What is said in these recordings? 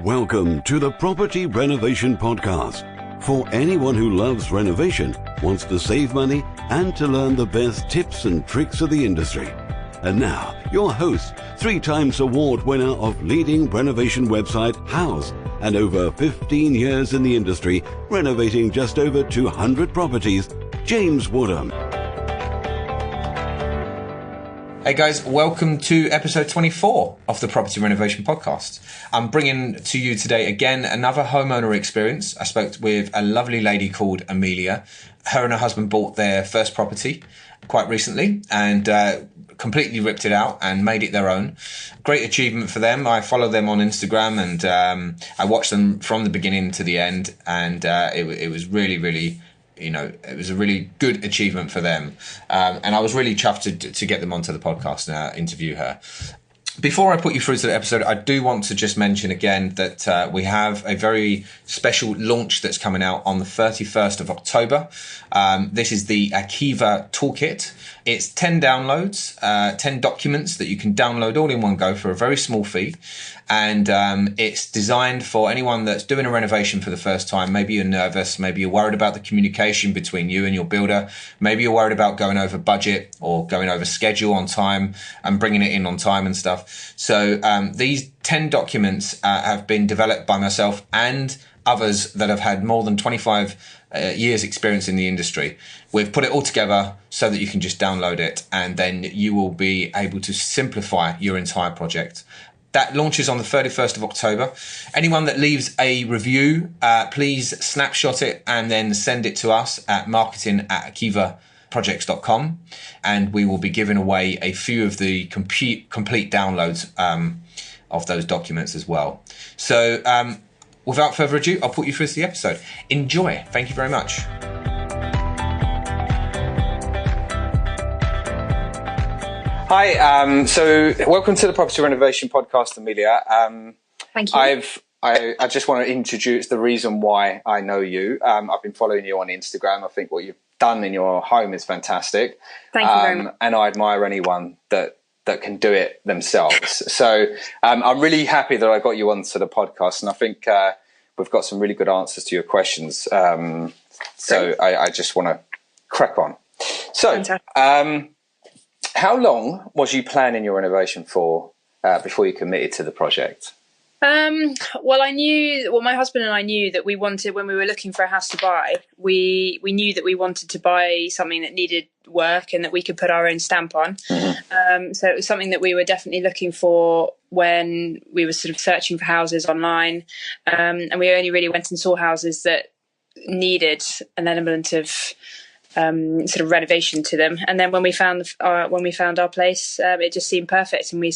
Welcome to the Property Renovation Podcast. For anyone who loves renovation, wants to save money, and to learn the best tips and tricks of the industry. And now, your host, 3 times award winner of leading renovation website House, and over 15 years in the industry, renovating just over 200 properties, James Woodham. Hey guys, welcome to episode 24 of the Property Renovation Podcast. I'm bringing to you today again another homeowner experience. I spoke with a lovely lady called Amelia. Her and her husband bought their first property quite recently and completely ripped it out and made it their own. Great achievement for them. I follow them on Instagram and I watched them from the beginning to the end, and it was really, it was a really good achievement for them. And I was really chuffed to get them onto the podcast and interview her. Before I put you through to the episode, I do want to just mention again that we have a very special launch that's coming out on the 31st of October. This is the Akiva Toolkit. It's 10 downloads, 10 documents that you can download all in one go for a very small fee. And it's designed for anyone that's doing a renovation for the first time. Maybe you're nervous, maybe you're worried about the communication between you and your builder. Maybe you're worried about going over budget or going over schedule on time and bringing it in on time and stuff. So these 10 documents have been developed by myself and others that have had more than 25 years experience in the industry. We've put it all together so that you can just download it, and then you will be able to simplify your entire project. That launches on the 31st of October. Anyone that leaves a review, please snapshot it and then send it to us at marketing@akivaprojects.com, and we will be giving away a few of the complete downloads of those documents as well. So without further ado, I'll put you through to the episode. Enjoy. Thank you very much. Hi, so welcome to the Property Renovation Podcast, Amelia. Thank you. I just want to introduce the reason why I know you. I've been following you on Instagram. I think what you've done in your home is fantastic. Thank you very much. And I admire anyone that can do it themselves. So I'm really happy that I got you onto the podcast, and I think we've got some really good answers to your questions. So I just want to crack on. So how long was you planning your renovation for before you committed to the project? Well, my husband and I knew that we wanted, when we were looking for a house to buy, we knew that we wanted to buy something that needed work and that we could put our own stamp on. Mm-hmm. So it was something that we were definitely looking for when we were sort of searching for houses online. And we only really went and saw houses that needed an element of sort of renovation to them. And then when we found our place, it just seemed perfect, and we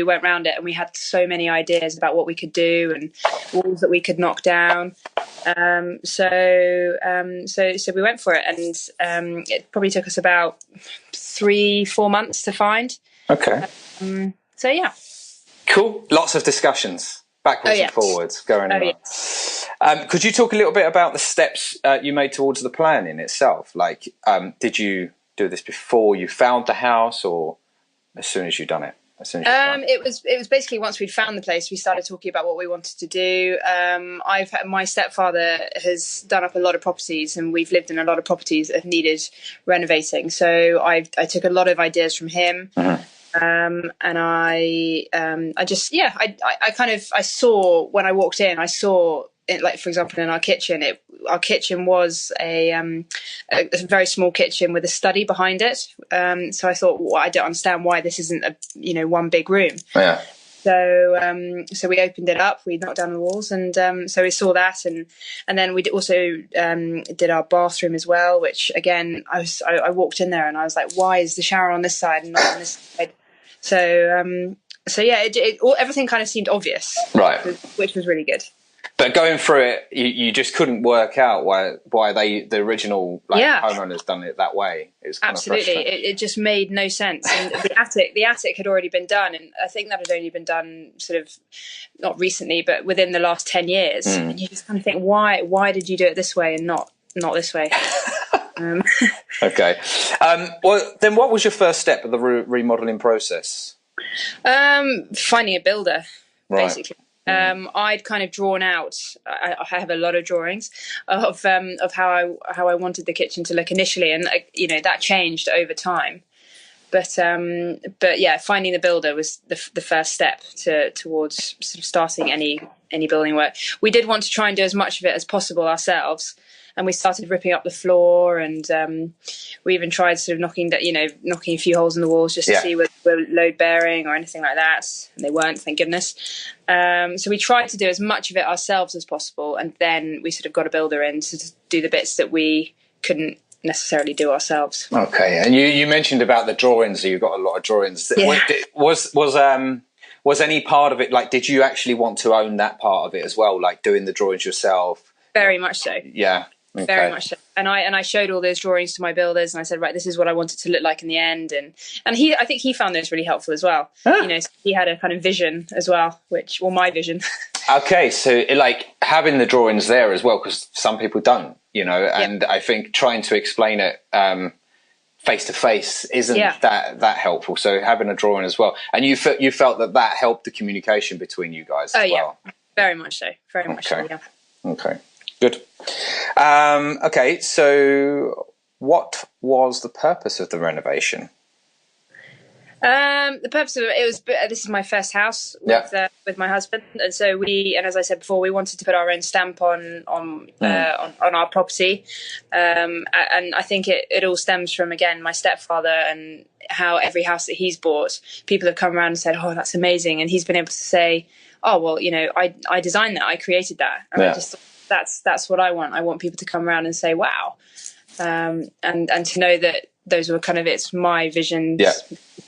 went round it, and we had so many ideas about what we could do and walls that we could knock down. So we went for it, and it probably took us about 3-4 months to find. Okay. So yeah. Cool. Lots of discussions backwards and forwards going on. Yeah. Could you talk a little bit about the steps you made towards the plan in itself? Like, did you do this before you found the house, or as soon as you'd done it? It was basically once we'd found the place, we started talking about what we wanted to do. My stepfather has done up a lot of properties, and we've lived in a lot of properties that have needed renovating. So I took a lot of ideas from him. Mm-hmm. And I saw, when I walked in, I saw it, like, for example, in our kitchen, our kitchen was a very small kitchen with a study behind it. So I thought, well, I don't understand why this isn't one big room. Yeah. So we opened it up, we knocked down the walls, and so we saw that, and then we also did our bathroom as well, which again, I walked in there and I was like, why is the shower on this side and not on this side? So yeah, everything kind of seemed obvious, right? Which was really good. But going through it, you just couldn't work out why the original homeowners done it that way. It was absolutely, it just made no sense. And the attic had already been done, and I think that had only been done sort of not recently, but within the last 10 years. And you just kind of think, why did you do it this way and not this way? Okay. Well, then what was your first step of the remodeling process? Finding a builder, basically. I'd kind of drawn out. I have a lot of drawings of how I wanted the kitchen to look initially, and that changed over time. But yeah, finding the builder was the first step towards sort of starting any building work. We did want to try and do as much of it as possible ourselves, and we started ripping up the floor, and we even tried sort of knocking a few holes in the walls just to see whether they were load bearing or anything like that. And they weren't, thank goodness. So we tried to do as much of it ourselves as possible, and then we sort of got a builder in to do the bits that we couldn't necessarily do ourselves. Okay, and you mentioned about the drawings. So you've got a lot of drawings. Yeah. Was any part of it, like, did you actually want to own that part of it as well, like doing the drawings yourself? Very much so. Yeah. Okay. Very much so. And I showed all those drawings to my builders, and I said, right, this is what I want it to look like in the end. And I think he found those really helpful as well. So he had a kind of vision as well, my vision. Okay, so like having the drawings there as well, because some people don't, and I think trying to explain it face to face isn't that helpful. So having a drawing as well, and you felt that helped the communication between you guys as well. Yeah, very much so. Very much so. Yeah. Okay. Good. Okay, so what was the purpose of the renovation? The purpose of it was, this is my first house with my husband, and so and as I said before, we wanted to put our own stamp on our property, and I think it all stems from, again, my stepfather, and how every house that he's bought, people have come around and said, "Oh, that's amazing," and he's been able to say, "Oh, well, I designed that, I created that," and I just thought, that's what I want. I want people to come around and say, "Wow," and to know that those were kind of my visions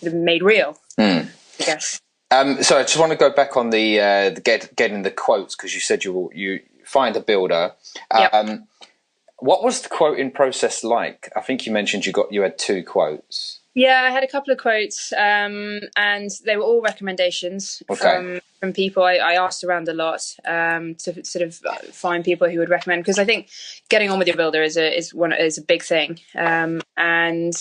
made real. I guess. So I just want to go back on the getting the quotes, because you said you find a builder. What was the quoting process like? I think you mentioned you had 2 quotes. Yeah, I had a couple of quotes, and they were all recommendations from people. I asked around a lot to sort of find people who would recommend, because I think getting on with your builder is a big thing. And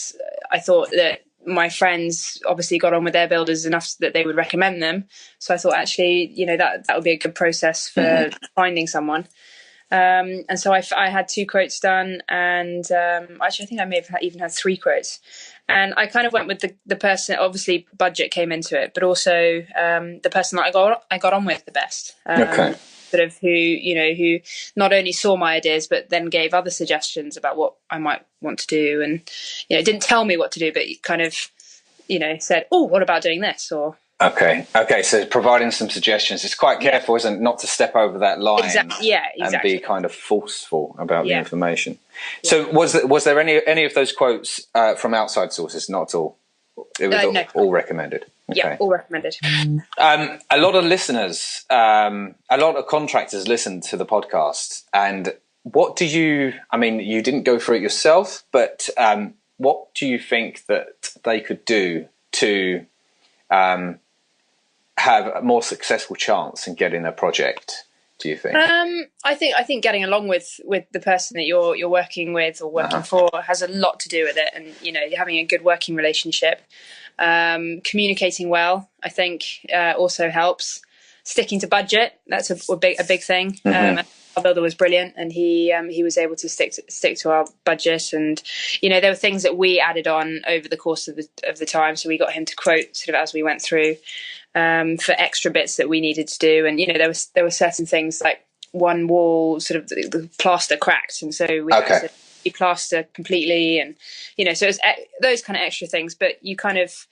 I thought that my friends obviously got on with their builders enough that they would recommend them. So I thought, actually, that would be a good process for finding someone. And so I had 2 quotes done, and actually I think I may have even had 3 quotes. And I kind of went with the person. Obviously, budget came into it, but also the person that I got on with the best. Sort of who not only saw my ideas, but then gave other suggestions about what I might want to do, and didn't tell me what to do, but kind of said, "Oh, what about doing this?" Or Okay. So providing some suggestions. It's quite careful, isn't it, not to step over that line. Exactly. And be kind of forceful about the information. So was there any of those quotes from outside sources? Not at all. It was all recommended. Okay. Yeah, all recommended. A lot of listeners, a lot of contractors listen to the podcast. And what do you didn't go through it yourself, but what do you think that they could do to have a more successful chance in getting a project, do you think? I think getting along with the person that you're working with or working for has a lot to do with it, and having a good working relationship. Communicating well, I think, also helps. Sticking to budget, that's a big thing. Our builder was brilliant, and he was able to stick to our budget, and there were things that we added on over the course of the time. So we got him to quote sort of as we went through for extra bits that we needed to do, and there were certain things, like one wall, sort of the plaster cracked, and so we had to plaster completely, and so it's those kind of extra things, but you kind of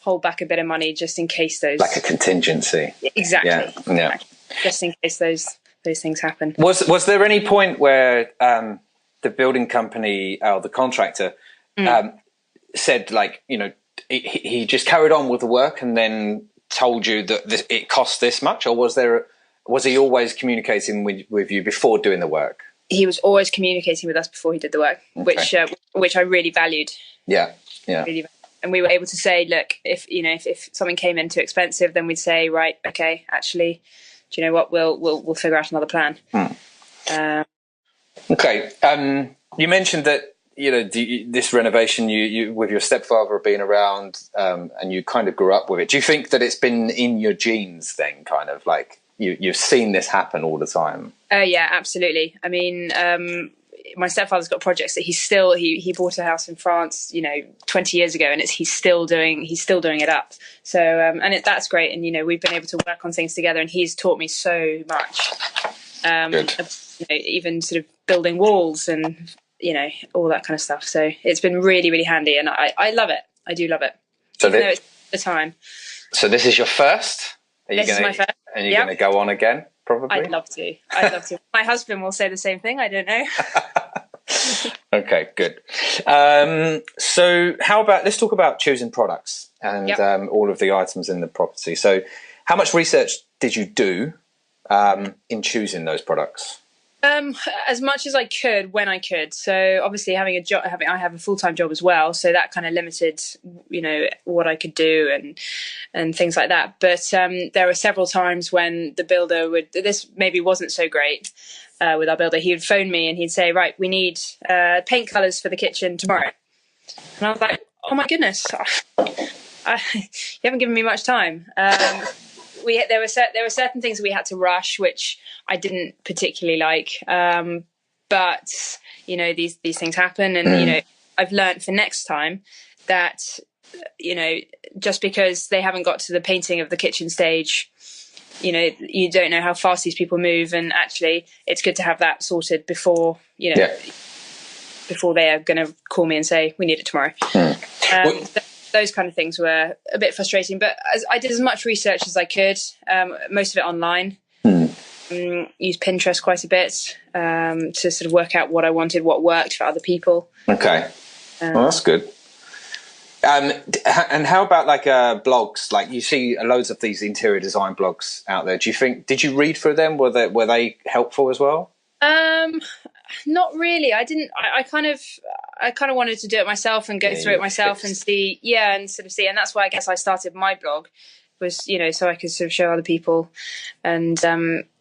hold back a bit of money just in case those, like a contingency. Exactly. Yeah. Just in case those things happen. Was there any point where the building company or the contractor said, like, he just carried on with the work and then told you that it cost this much, or was he always communicating with you before doing the work? He was always communicating with us before he did the work, which I really valued. Yeah. Really, and we were able to say, look, if something came in too expensive, then we'd say, right, okay, actually, do you know what? We'll figure out another plan. Okay. You mentioned that this renovation, you with your stepfather being around, and you kind of grew up with it. Do you think that it's been in your genes then, kind of like you've seen this happen all the time. Oh yeah, absolutely. I mean, my stepfather's got projects that he bought a house in France, 20 years ago, and he's still doing it up. So and that's great. And we've been able to work on things together, and he's taught me so much. Even sort of building walls and all that kind of stuff. So it's been really, really handy, and I love it. I do love it. So even though it's the time. So this is your first? This is my first. And you're going to go on again, probably? I'd love to. My husband will say the same thing. I don't know. Okay, good. So how about, let's talk about choosing products and all of the items in the property. So how much research did you do in choosing those products? As much as I could when I could. So obviously having a job, I have a full-time job as well. So that kind of limited, what I could do and things like that. But there were several times when the builder this maybe wasn't so great with our builder. He would phone me and he'd say, right, we need paint colours for the kitchen tomorrow. And I was like, oh my goodness, you haven't given me much time. There were certain things we had to rush, which I didn't particularly like. But these things happen, and I've learned for next time that just because they haven't got to the painting of the kitchen stage, you don't know how fast these people move, and actually, it's good to have that sorted before before they are going to call me and say we need it tomorrow. Those kind of things were a bit frustrating, but I did as much research as I could, most of it online. Used Pinterest quite a bit to sort of work out what I wanted, what worked for other people. Okay, well, that's good. And how about blogs? Like you see loads of these interior design blogs out there. Did you read through them? Were they helpful as well? Not really. I didn't. I kind of wanted to do it myself and go through it myself and see. Yeah, and sort of see. And that's why I guess I started my blog, was so I could sort of show other people. And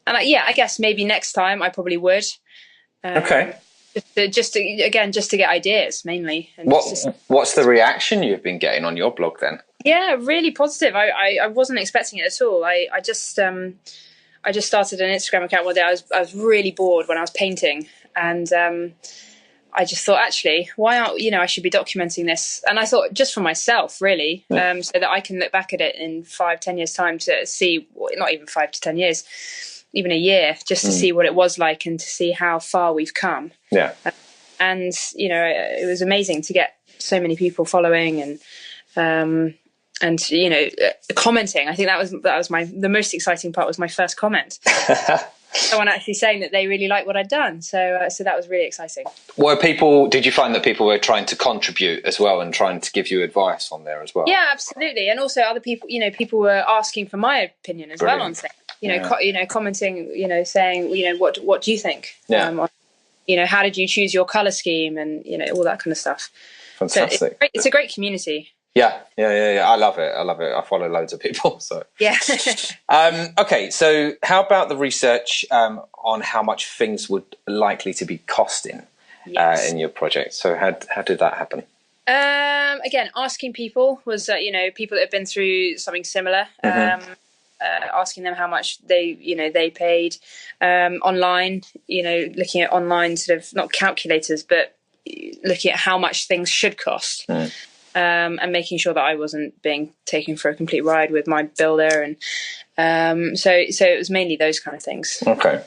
I guess maybe next time I probably would. Okay. Just to get ideas mainly. And what's the reaction you've been getting on your blog then? Yeah, really positive. I wasn't expecting it at all. I just started an Instagram account one day. I was really bored when I was painting, and I just thought, actually, why aren't I should be documenting this? And I thought just for myself, really, so that I can look back at it in 5-10 years time to see, not even 5 to 10 years, even a year, just to see what it was like and to see how far we've come. Yeah. And it was amazing to get so many people following and commenting. I think that was the most exciting part, was my first comment. Someone actually saying that they really liked what I'd done. So that was really exciting. Did you find that people were trying to contribute as well and trying to give you advice on there as well? Yeah, absolutely. And also other people, people were asking for my opinion as well on things. Commenting, saying, what do you think? Yeah. How did you choose your color scheme, and all that kind of stuff. Fantastic. So it's a great community. Yeah. I love it. I follow loads of people. So yeah. Okay. So how about the research on how much things would likely to be costing in your project? So how did that happen? Again, asking people was people that have been through something similar. Asking them how much they paid online. Looking at online sort of not calculators, but looking at how much things should cost. And making sure that I wasn't being taken for a complete ride with my builder, and so it was mainly those kind of things. Okay.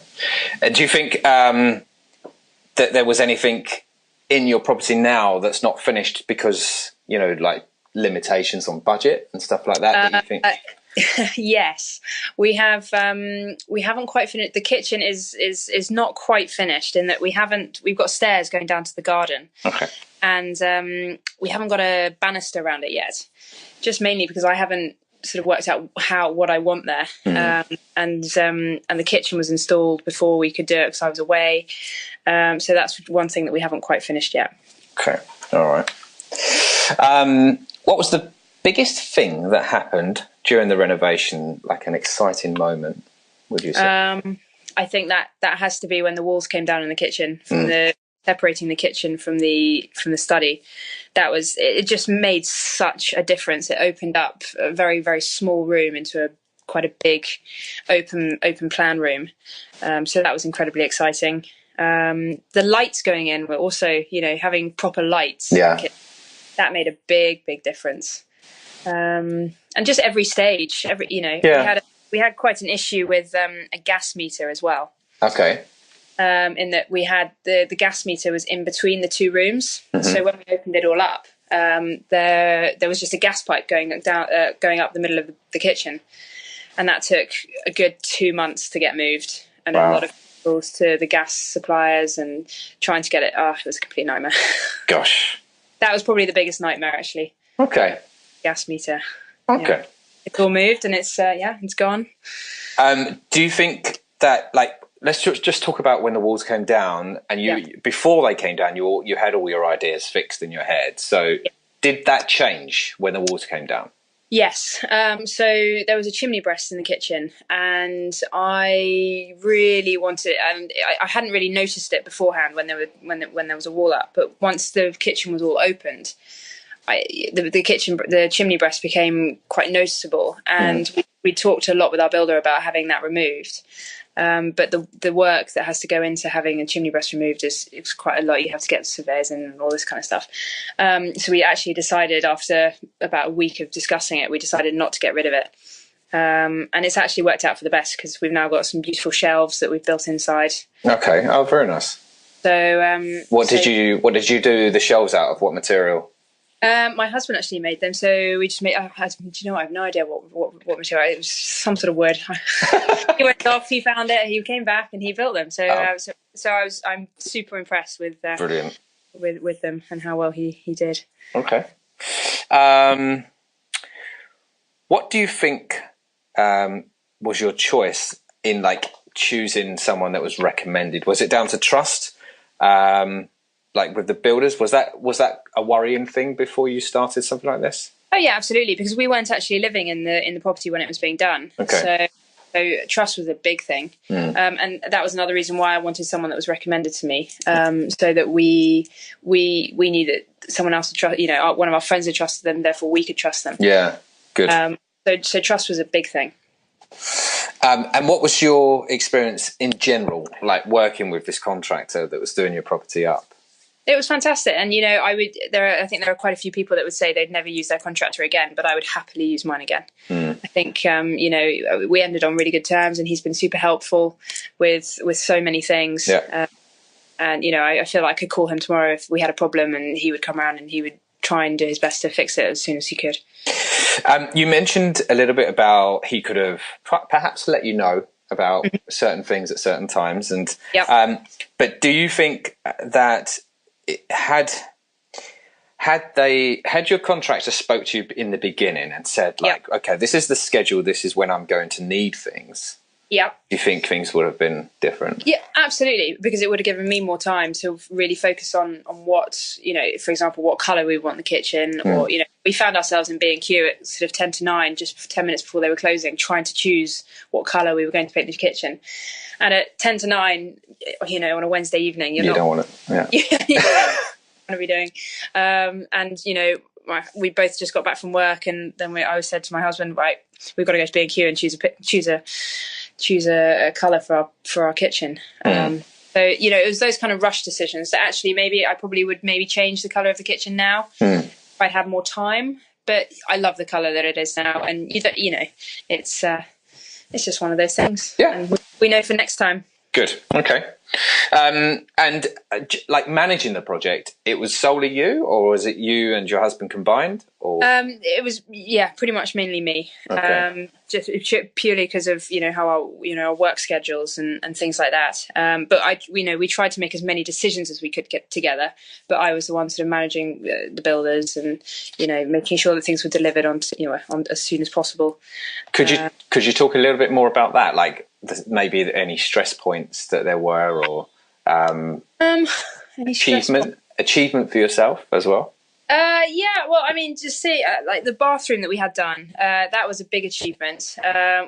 And do you think that there was anything in your property now that's not finished because limitations on budget and stuff like that you think? Yes, we have. We haven't quite finished. The kitchen is not quite finished in that we've got stairs going down to the garden. Okay. And we haven't got a banister around it yet, just mainly because I haven't sort of worked out what I want there. And the kitchen was installed before we could do it because I was away. So that's one thing that we haven't quite finished yet. Okay, all right. What was the biggest thing that happened during the renovation, like an exciting moment, would you say? I think that has to be when the walls came down in the kitchen, separating the kitchen from the study. It just made such a difference. It opened up a very, very small room into quite a big open plan room. So that was incredibly exciting. The lights going in were also, having proper lights. Yeah. That made a big difference. And just every stage, we had quite an issue with a gas meter as well. Okay. In that we had the gas meter was in between the two rooms. So when we opened it all up, there was just a gas pipe going up the middle of the kitchen, and that took a good 2 months to get moved, and a lot of calls to the gas suppliers and trying to get it. It was a complete nightmare. Gosh, that was probably the biggest nightmare, actually. Okay. Gas meter. Okay. Yeah. It's all moved and it's gone. Do you think that, let's just talk about when the walls came down, and before they came down, you had all your ideas fixed in your head. So did that change when the walls came down? Yes. So there was a chimney breast in the kitchen, and I really wanted, and I hadn't really noticed it beforehand when there was a wall up, but once the kitchen was all opened, the chimney breast became quite noticeable, and we talked a lot with our builder about having that removed. But the work that has to go into having a chimney breast removed is quite a lot. You have to get surveyors in and all this kind of stuff. So we actually decided, after about a week of discussing it, we decided not to get rid of it. And it's actually worked out for the best, because we've now got some beautiful shelves that we've built inside. Okay. Oh, very nice. So what did you do the shelves out of? What material? My husband actually made them, so we just made. I have no idea what material. It was some sort of wood. He went off, he found it, he came back, and he built them. So, I'm super impressed with brilliant with them and how well he did. Okay. What do you think was your choice in choosing someone that was recommended? Was it down to trust? With the builders, was that a worrying thing before you started something like this? Oh yeah, absolutely, because we weren't actually living in the property when it was being done. Okay. So trust was a big thing, and that was another reason why I wanted someone that was recommended to me, so that we knew that someone else would trust. One of our friends had trusted them, therefore we could trust them. Yeah, good. So trust was a big thing. And what was your experience in general, working with this contractor that was doing your property up? It was fantastic, and I think there are quite a few people that would say they'd never use their contractor again, but I would happily use mine again. I think we ended on really good terms, and he's been super helpful with so many things. Yeah. And I feel like I could call him tomorrow if we had a problem, and he would come around and he would try and do his best to fix it as soon as he could. You mentioned a little bit about he could have perhaps let you know about certain things at certain times, and but do you think that had your contractor spoke to you in the beginning and said okay, this is the schedule, this is when I'm going to need things, do you think things would have been different? Yeah, absolutely, because it would have given me more time to really focus on what, for example, what colour we want in the kitchen, or we found ourselves in B&Q at sort of 10 to 9, just 10 minutes before they were closing, trying to choose what colour we were going to paint the kitchen. And at 10 to 9, on a Wednesday evening, you don't want it. You don't want to be doing. And we both just got back from work, and then I said to my husband, right, we've got to go to B&Q and choose a colour for our kitchen. So it was those kind of rush decisions that actually maybe I probably would change the colour of the kitchen now if I had more time. But I love the colour that it is now, and it's just one of those things. Yeah, and we know for next time. Good. Okay. And managing the project, it was solely you, or was it you and your husband combined? Or it was pretty much mainly me. Okay. Just purely because of how our work schedules and things like that. But we tried to make as many decisions as we could get together. But I was the one sort of managing the builders and making sure that things were delivered on as soon as possible. Could you talk a little bit more about that? Maybe any stress points that there were, or achievement for yourself as well? Just see, the bathroom that we had done, that was a big achievement.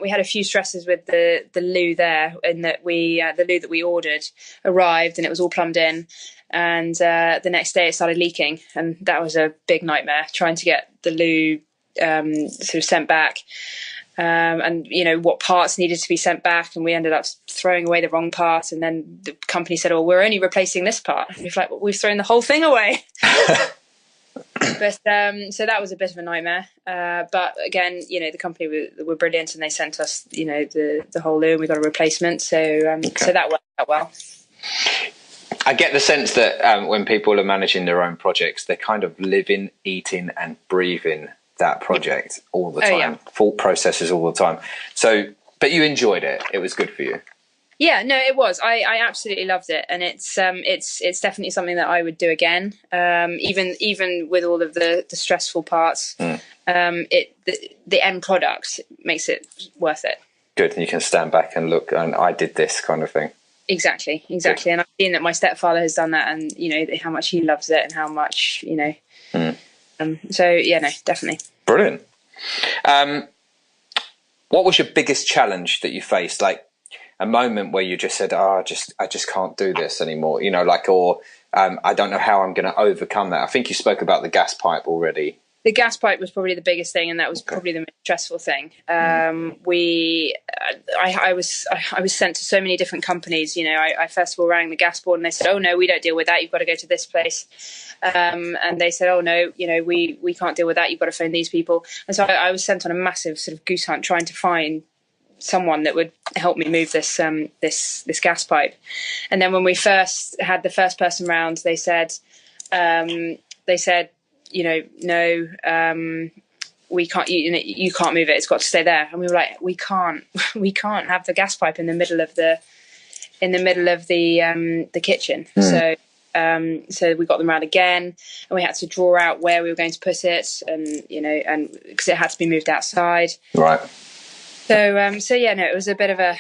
We had a few stresses with the loo there, in that the loo that we ordered arrived and it was all plumbed in, and the next day it started leaking, and that was a big nightmare trying to get the loo sort of sent back. and what parts needed to be sent back, and we ended up throwing away the wrong part, and then the company said, "Oh, we're only replacing this part." And we've like, well, we've thrown the whole thing away. But so that was a bit of a nightmare. But again, the company were brilliant, and they sent us the whole loo, and we got a replacement. So so that worked out well. I get the sense that when people are managing their own projects, they're kind of living, eating, and breathing that project all the time. Thought processes all the time. So, but you enjoyed it. It was good for you. Yeah, no, it was. I absolutely loved it, and it's definitely something that I would do again. Even with all of the stressful parts, the end product makes it worth it. Good, and you can stand back and look, and I did this kind of thing. Exactly. Good. And I've seen that my stepfather has done that, and how much he loves it, and how much So yeah, no, definitely. Brilliant. What was your biggest challenge that you faced? Like a moment where you just said, I just can't do this anymore, I don't know how I'm going to overcome that. I think you spoke about the gas pipe already. The gas pipe was probably the biggest thing, and that was probably the most stressful thing. I was sent to so many different companies. I first of all rang the gas board, and they said, "Oh no, we don't deal with that. You've got to go to this place." And they said, "Oh no, we can't deal with that. You've got to phone these people." And so I was sent on a massive sort of goose hunt trying to find someone that would help me move this this gas pipe. And then when we first had the first person round, they said, no, we can't. You can't move it. It's got to stay there. And we were like, we can't have the gas pipe in the middle of the kitchen. So we got them around again, and we had to draw out where we were going to put it, and and because it had to be moved outside. Right. So yeah, no, it was a bit of a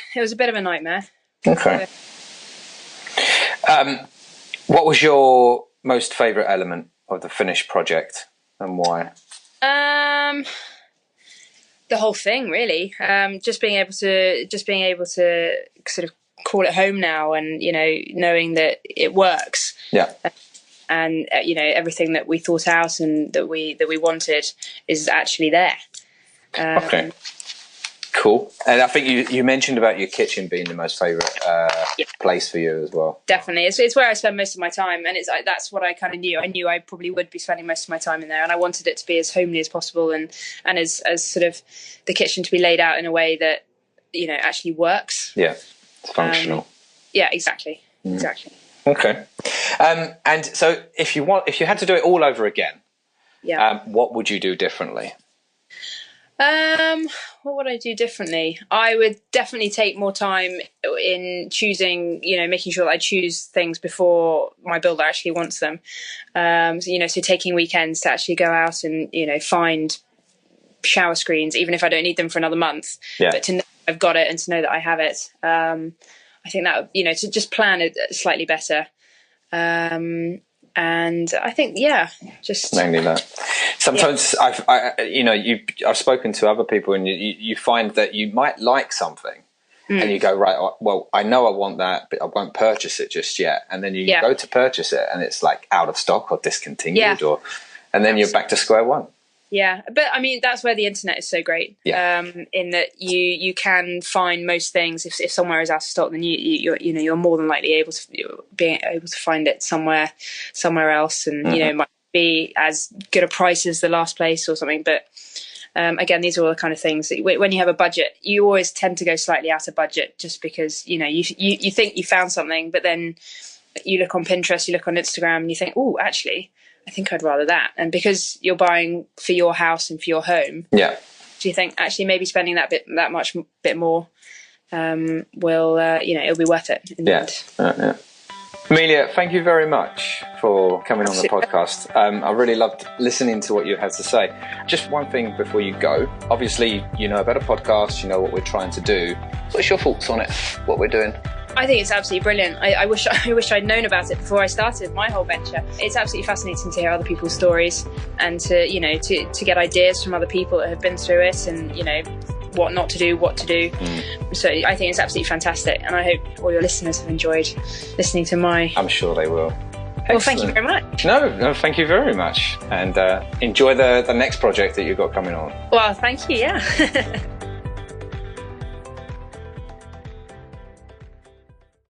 nightmare. Okay. What was your most favourite element of the finished project, and why? The whole thing, really. Just being able to sort of call it home now, and knowing that it works. Yeah. And everything that we thought out and that we wanted is actually there. Okay. Cool. And I think you mentioned about your kitchen being the most favourite place for you as well. Definitely. It's where I spend most of my time, and that's what I kind of knew. I knew I probably would be spending most of my time in there, and I wanted it to be as homely as possible, and as sort of the kitchen to be laid out in a way that actually works. Yeah, it's functional. Yeah, exactly. Exactly. Okay. And so if you had to do it all over again, what would you do differently? What would I do differently? I would definitely take more time in choosing, making sure that I choose things before my builder actually wants them. So taking weekends to actually go out and, find shower screens, even if I don't need them for another month, but to know I've got it and to know that I have it. I think that, to just plan it slightly better. And I think, just mainly that. Sometimes I've spoken to other people, and you find that you might like something, and you go, right, well, I know I want that, but I won't purchase it just yet. And then you go to purchase it, and it's like out of stock or discontinued, and then you're back to square one. Yeah, but I mean, that's where the internet is so great. In that you can find most things. If somewhere is out of stock, then you're more than likely able to find it somewhere else, and it might be as good a price as the last place or something. But again, these are all the kind of things that when you have a budget, you always tend to go slightly out of budget, just because you think you found something, but then you look on Pinterest, you look on Instagram, and you think, oh, actually, I think I'd rather that. And because you're buying for your house and for your home, do you think actually maybe spending that much more will it'll be worth it in the end. Amelia, thank you very much for coming on the podcast. I really loved listening to what you had to say. Just one thing before you go. Obviously, you know about a podcast, you know what we're trying to do. What's your thoughts on it, what we're doing? I think it's absolutely brilliant. I wish I'd known about it before I started my whole venture. It's absolutely fascinating to hear other people's stories, and to get ideas from other people that have been through it, and what not to do, what to do. So I think it's absolutely fantastic, and I hope all your listeners have enjoyed listening to my... I'm sure they will. Excellent. Well, thank you very much. No, thank you very much, and enjoy the next project that you've got coming on. Well, thank you, yeah.